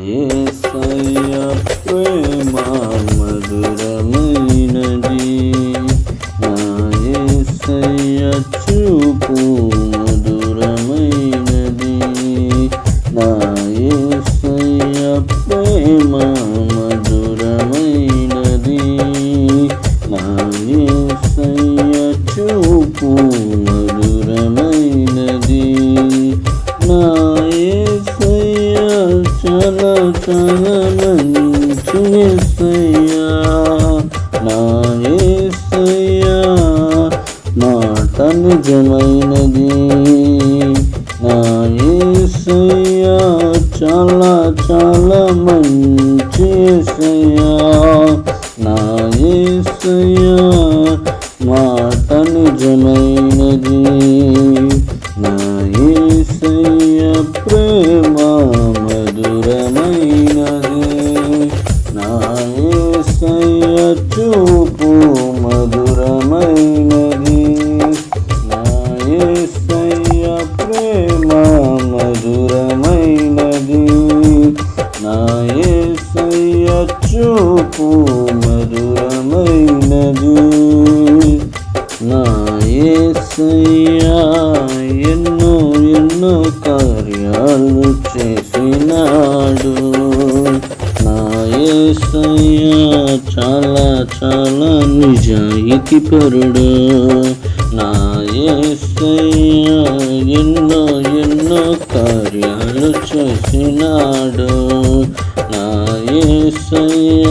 యేసయ్య ప్రేమ మధురమైనది, నా యేసయ్య చూపు మధురమైనది, నా యేసయ్య ప్రేమ మధురమైనది, నా యేసయ్య చూపు మధురమైనది, నా యేసయ్య చాలా చాలా మంచి యేసయ్య, నా యేసయ్య మాట నిజమైనది, నా యేసయ్య చాలా చాలా మంచి యేసయ్య, నా యేసయ్య మాట నిజమైనది, నా యేసయ్య ప్రేమ మధురమైనది, నా యేసయ్య చూపు మధురమైనది, నా యేసయ్య ప్రేమ మధురమైనది, నా యేసయ్య చూపు మధురమైనది, నా యేసయ్య ఎన్నో ఎన్నో కార్యాలు చేసినాడు, నా యేసయ్య చాలా చాలా నిజాయితీపరుడు, నా యేసయ్య ఎన్నో ఎన్నో కార్యాలు చేసినాడు, నా యేసయ్య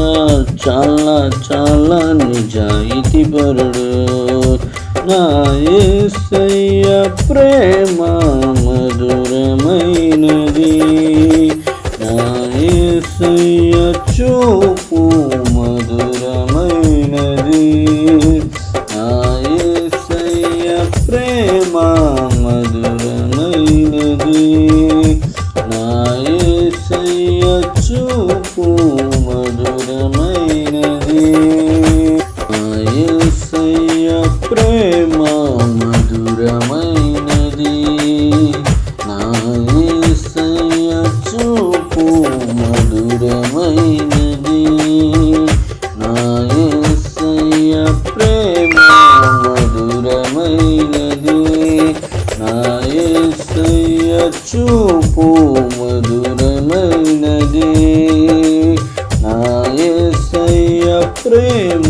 చాలా చాలా నిజాయితీపరుడు, నా యేసయ్య ప్రేమ మధురమైనది, నా యేసయ్య చూపు మధురమైనది, నా యేసయ్య ప్రేమ మధురమైనది, నా యేసయ్య చూపు మధురమైనది, నా యేసయ్య ప్రేమ మధురమైనది, నా యేసయ్య చూపు మధురమైనది, నా యేసయ్య ప్రేమ మధురమైనది, నా యేసయ్య చూపు మధురమైనది, నా యేసయ్య ప్రేమ